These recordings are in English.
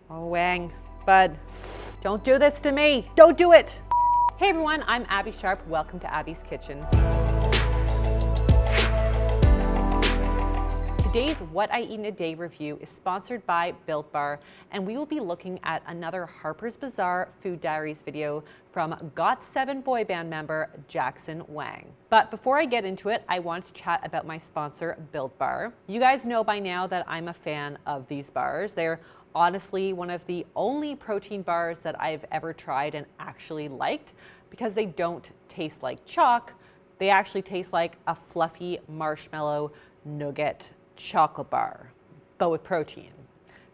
Oh, Wang, bud, don't do this to me. Don't do it. Hey everyone, I'm Abby Sharp. Welcome to Abby's Kitchen. Today's What I Eat in a Day review is sponsored by Built Bar, and we will be looking at another Harper's Bazaar Food Diaries video from GOT7 boy band member Jackson Wang. But before I get into it, I want to chat about my sponsor, Built Bar. You guys know by now that I'm a fan of these bars. They're honestly one of the only protein bars that I've ever tried and actually liked, because they don't taste like chalk. They actually taste like a fluffy marshmallow nougat chocolate bar, but with protein.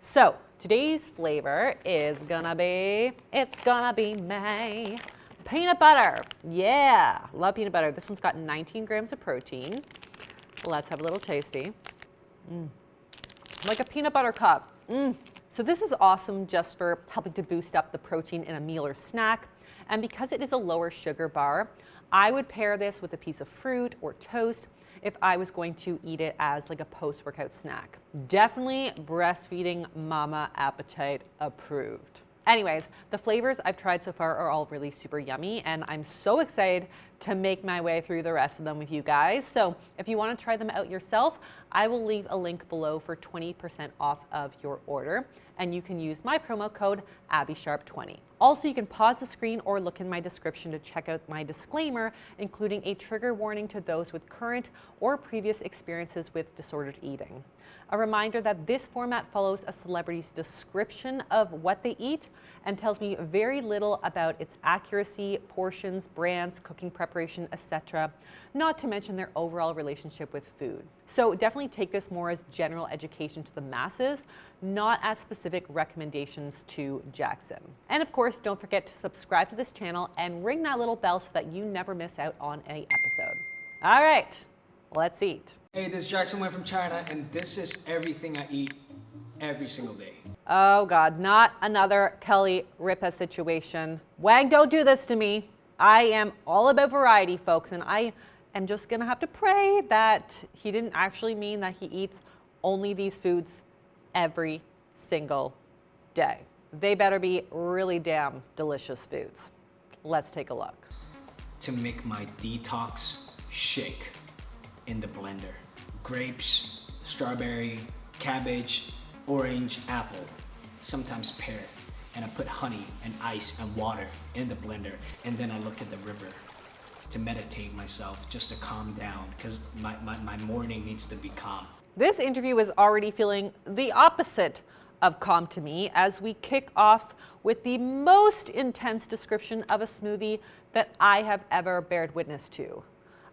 So today's flavor is gonna be, my peanut butter. Yeah, love peanut butter. This one's got 19 grams of protein. Let's have a little tasty. Like a peanut butter cup. So this is awesome just for helping to boost up the protein in a meal or snack. And because it is a lower sugar bar, I would pair this with a piece of fruit or toast if I was going to eat it as like a post-workout snack. Definitely breastfeeding mama appetite approved. Anyways, the flavors I've tried so far are all really super yummy, and I'm so excited to make my way through the rest of them with you guys. So if you want to try them out yourself, I will leave a link below for 20% off of your order, and you can use my promo code AbbySharp20. Also, you can pause the screen or look in my description to check out my disclaimer, including a trigger warning to those with current or previous experiences with disordered eating. A reminder that this format follows a celebrity's description of what they eat and tells me very little about its accuracy, portions, brands, cooking preparation, etc., not to mention their overall relationship with food. So definitely take this more as general education to the masses, not as specific recommendations to Jackson. And of course, don't forget to subscribe to this channel and ring that little bell so that you never miss out on any episode. All right, let's eat. Hey, this is Jackson Wang from China, and this is everything I eat every single day. Oh God, not another Kelly Ripa situation. Wang, don't do this to me. I am all about variety, folks, and I am just gonna have to pray that he didn't actually mean that he eats only these foods every single day. They better be really damn delicious foods. Let's take a look. To make my detox shake in the blender. Grapes, strawberry, cabbage, orange, apple, sometimes pear. And I put honey and ice and water in the blender, and then I look at the river to meditate myself, just to calm down, because my morning needs to be calm. This interview is already feeling the opposite of calm to me, as we kick off with the most intense description of a smoothie that I have ever bared witness to.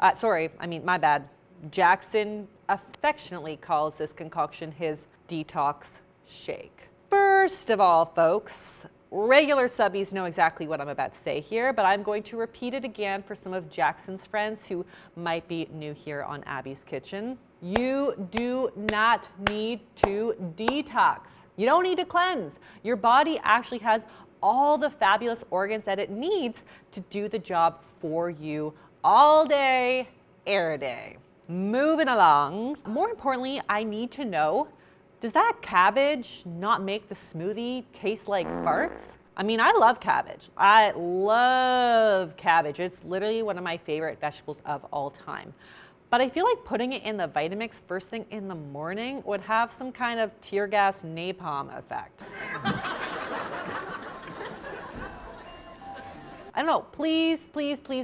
My bad. Jackson affectionately calls this concoction his detox shake. First of all, folks, regular subbies know exactly what I'm about to say here, but I'm going to repeat it again for some of Jackson's friends who might be new here on Abby's Kitchen. You do not need to detox. You don't need to cleanse. Your body actually has all the fabulous organs that it needs to do the job for you all day, every day. Moving along. More importantly, I need to know, does that cabbage not make the smoothie taste like farts? I mean, I love cabbage. I love cabbage. It's literally one of my favorite vegetables of all time. But I feel like putting it in the Vitamix first thing in the morning would have some kind of tear gas napalm effect. I don't know, please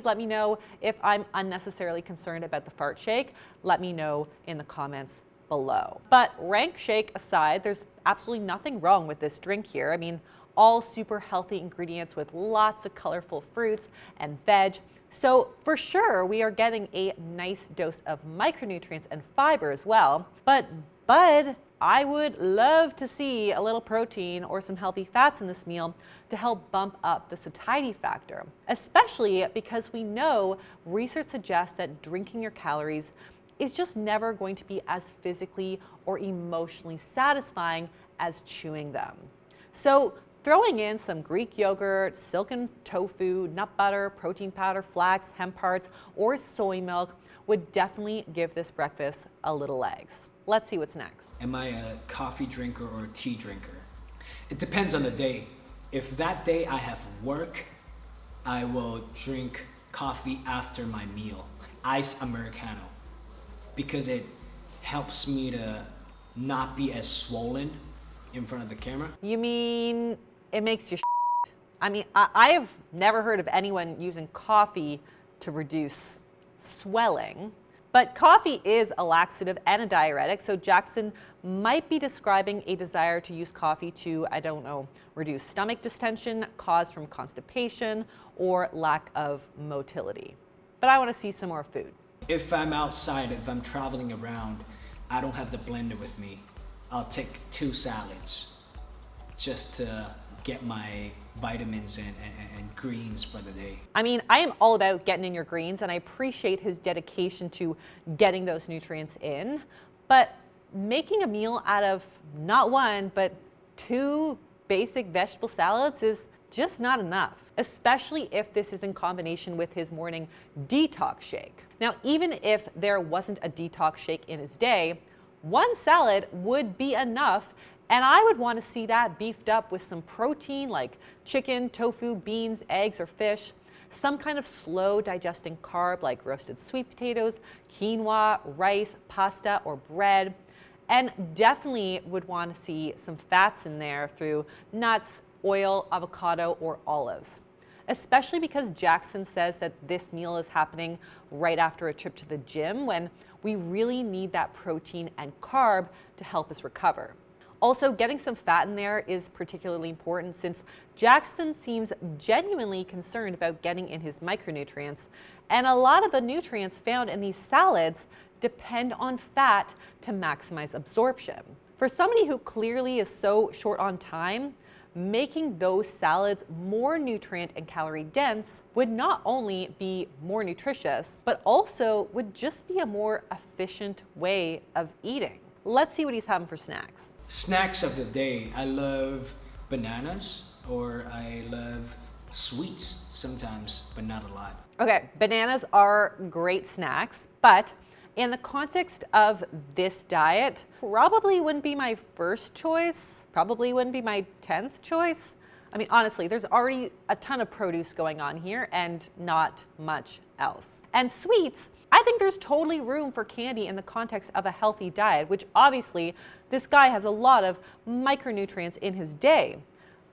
let me know if I'm unnecessarily concerned about the fart shake. Let me know in the comments below. But rank shake aside, there's absolutely nothing wrong with this drink here. I mean, all super healthy ingredients with lots of colorful fruits and veg. So for sure, we are getting a nice dose of micronutrients and fiber as well. But I would love to see a little protein or some healthy fats in this meal to help bump up the satiety factor, especially because we know research suggests that drinking your calories is just never going to be as physically or emotionally satisfying as chewing them. So throwing in some Greek yogurt, silken tofu, nut butter, protein powder, flax, hemp hearts, or soy milk would definitely give this breakfast a little legs. Let's see what's next. Am I a coffee drinker or a tea drinker? It depends on the day. If that day I have work, I will drink coffee after my meal, iced Americano, because it helps me to not be as swollen in front of the camera. You mean it makes you I mean, I have never heard of anyone using coffee to reduce swelling, but coffee is a laxative and a diuretic, so Jackson might be describing a desire to use coffee to, I don't know, reduce stomach distension caused from constipation or lack of motility. But I want to see some more food. If I'm outside, if I'm traveling around, I don't have the blender with me, I'll take 2 salads just to get my vitamins and greens for the day. I mean, I am all about getting in your greens, and I appreciate his dedication to getting those nutrients in, but making a meal out of not 1, but 2 basic vegetable salads is just not enough, especially if this is in combination with his morning detox shake. Now, even if there wasn't a detox shake in his day, 1 salad would be enough, and I would want to see that beefed up with some protein like chicken, tofu, beans, eggs, or fish, some kind of slow digesting carb like roasted sweet potatoes, quinoa, rice, pasta, or bread, and definitely would want to see some fats in there through nuts, oil, avocado, or olives. Especially because Jackson says that this meal is happening right after a trip to the gym when we really need that protein and carb to help us recover. Also, getting some fat in there is particularly important since Jackson seems genuinely concerned about getting in his micronutrients, and a lot of the nutrients found in these salads depend on fat to maximize absorption. For somebody who clearly is so short on time, making those salads more nutrient and calorie dense would not only be more nutritious, but also would just be a more efficient way of eating. Let's see what he's having for snacks. Snacks of the day, I love bananas, or I love sweets sometimes, but not a lot. Okay, bananas are great snacks, but in the context of this diet, probably wouldn't be my first choice, probably wouldn't be my 10th choice. I mean, honestly, there's already a ton of produce going on here and not much else. And sweets, I think there's totally room for candy in the context of a healthy diet, which obviously this guy has a lot of micronutrients in his day.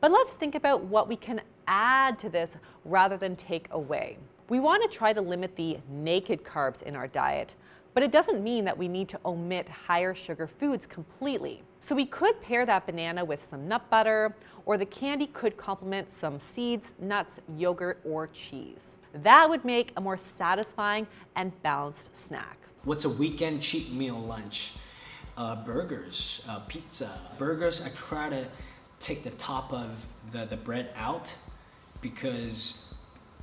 But let's think about what we can add to this rather than take away. We want to try to limit the naked carbs in our diet, but it doesn't mean that we need to omit higher sugar foods completely. So we could pair that banana with some nut butter, or the candy could complement some seeds, nuts, yogurt, or cheese. That would make a more satisfying and balanced snack. What's a weekend cheat meal lunch? Burgers, pizza. Burgers, I try to take the top of the bread out because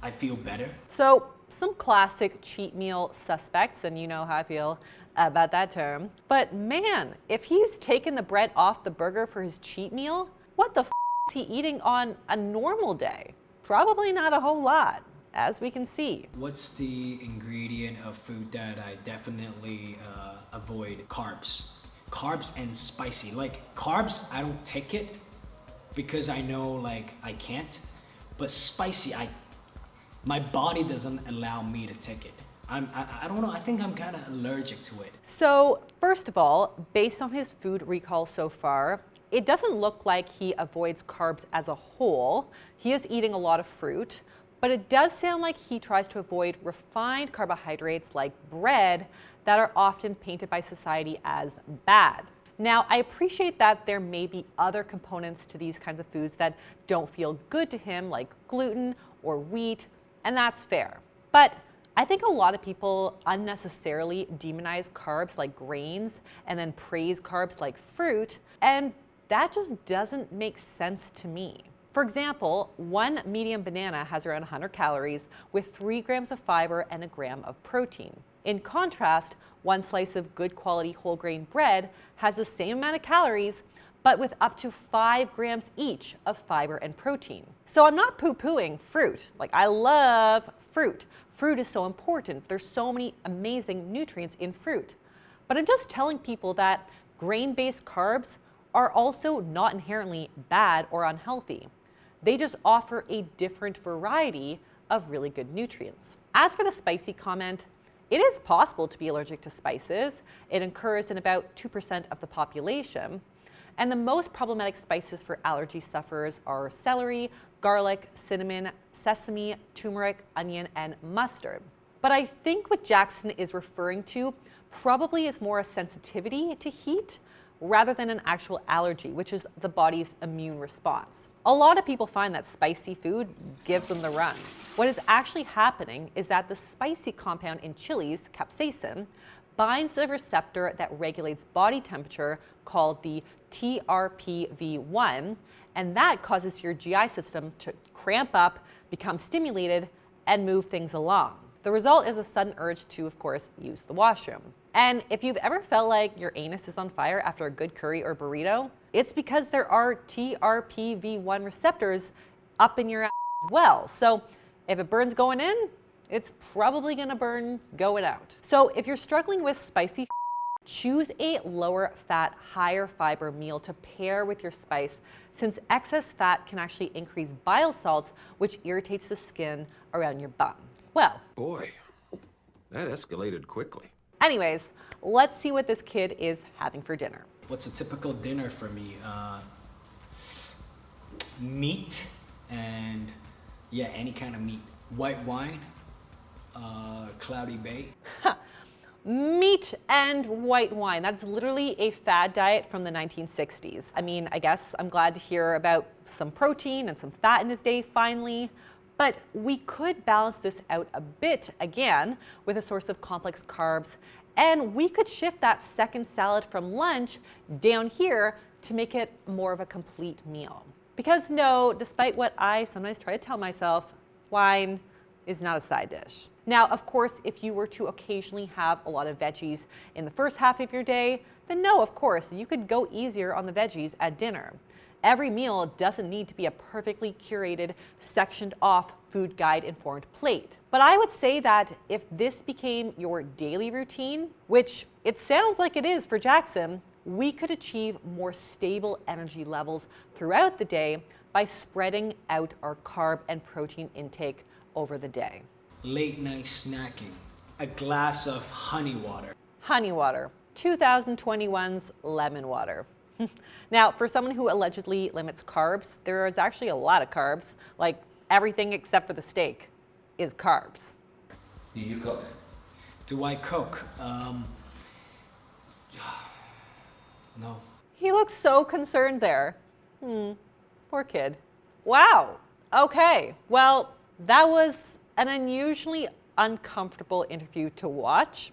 I feel better. So some classic cheat meal suspects, and you know how I feel about that term. But man, if he's taken the bread off the burger for his cheat meal, what the is he eating on a normal day? Probably not a whole lot, as we can see. What's the ingredient of food that I definitely avoid? Carbs. Carbs and spicy. Like carbs, I don't take it because I know like I can't. But spicy, my body doesn't allow me to take it. I don't know, I think I'm kind of allergic to it. So first of all, based on his food recall so far, it doesn't look like he avoids carbs as a whole. He is eating a lot of fruit, but it does sound like he tries to avoid refined carbohydrates like bread that are often painted by society as bad. Now, I appreciate that there may be other components to these kinds of foods that don't feel good to him, like gluten or wheat, and that's fair. But I think a lot of people unnecessarily demonize carbs like grains and then praise carbs like fruit, and that just doesn't make sense to me. For example, one medium banana has around 100 calories with 3 grams of fiber and a gram of protein. In contrast, one slice of good quality whole grain bread has the same amount of calories, but with up to 5 grams each of fiber and protein. So I'm not poo-pooing fruit. Like, I love fruit. Fruit is so important. There's so many amazing nutrients in fruit. But I'm just telling people that grain-based carbs are also not inherently bad or unhealthy. They just offer a different variety of really good nutrients. As for the spicy comment, it is possible to be allergic to spices. It occurs in about 2% of the population. And the most problematic spices for allergy sufferers are celery, garlic, cinnamon, sesame, turmeric, onion, and mustard. But I think what Jackson is referring to probably is more a sensitivity to heat rather than an actual allergy, which is the body's immune response. A lot of people find that spicy food gives them the runs. What is actually happening is that the spicy compound in chilies, capsaicin, binds the receptor that regulates body temperature called the TRPV1, and that causes your GI system to cramp up, become stimulated, and move things along. The result is a sudden urge to, of course, use the washroom. And if you've ever felt like your anus is on fire after a good curry or burrito, it's because there are TRPV1 receptors up in your ass as well. So if it burns going in, it's probably gonna burn going out. So if you're struggling with spicy, choose a lower fat, higher fiber meal to pair with your spice, since excess fat can actually increase bile salts, which irritates the skin around your bum. Well, boy, that escalated quickly. Anyways, let's see what this kid is having for dinner. What's a typical dinner for me? Meat and any kind of meat. White wine, cloudy bay. Meat and white wine. That's literally a fad diet from the 1960s. I mean, I guess I'm glad to hear about some protein and some fat in his day finally. But we could balance this out a bit again with a source of complex carbs, and we could shift that second salad from lunch down here to make it more of a complete meal. Because no, despite what I sometimes try to tell myself, wine is not a side dish. Now, of course, if you were to occasionally have a lot of veggies in the first half of your day, then no, of course, you could go easier on the veggies at dinner. Every meal doesn't need to be a perfectly curated, sectioned off, food guide informed plate. But I would say that if this became your daily routine, which it sounds like it is for Jackson, we could achieve more stable energy levels throughout the day by spreading out our carb and protein intake over the day. Late night snacking, a glass of honey water. Honey water, 2021's lemon water. Now, for someone who allegedly limits carbs, there is actually a lot of carbs, like everything except for the steak is carbs. Do you cook? Do I cook? No. He looks so concerned there. Poor kid. Wow. Okay. Well, that was an unusually uncomfortable interview to watch.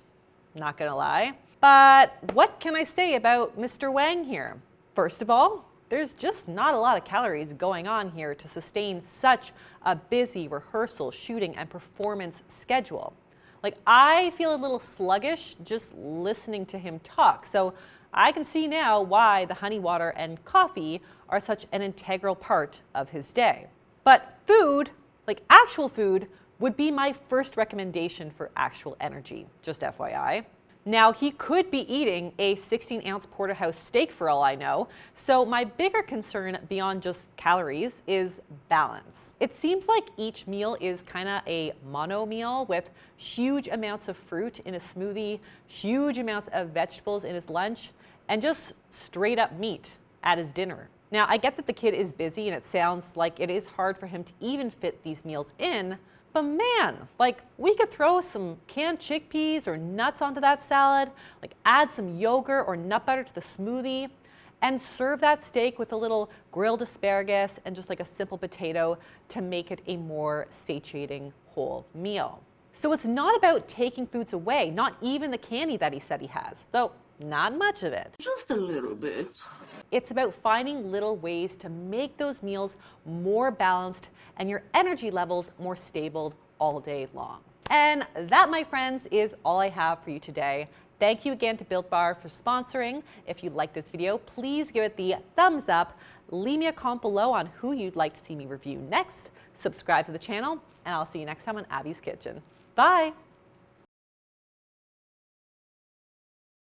Not gonna lie. But what can I say about Mr. Wang here? First of all, there's just not a lot of calories going on here to sustain such a busy rehearsal, shooting, and performance schedule. Like, I feel a little sluggish just listening to him talk. So I can see now why the honey water and coffee are such an integral part of his day. But food, like actual food, would be my first recommendation for actual energy, just FYI. Now, he could be eating a 16-ounce porterhouse steak for all I know, so my bigger concern beyond just calories is balance. It seems like each meal is kind of a mono meal with huge amounts of fruit in a smoothie, huge amounts of vegetables in his lunch, and just straight up meat at his dinner. Now, I get that the kid is busy and it sounds like it is hard for him to even fit these meals in, but man, like, we could throw some canned chickpeas or nuts onto that salad, like add some yogurt or nut butter to the smoothie, and serve that steak with a little grilled asparagus and just like a simple potato to make it a more satiating whole meal. So it's not about taking foods away, not even the candy that he said he has, though not much of it. Just a little bit. It's about finding little ways to make those meals more balanced and your energy levels more stable all day long. And that, my friends, is all I have for you today. Thank you again to Built Bar for sponsoring. If you like this video, please give it the thumbs up. Leave me a comment below on who you'd like to see me review next. Subscribe to the channel, and I'll see you next time on Abby's Kitchen. Bye.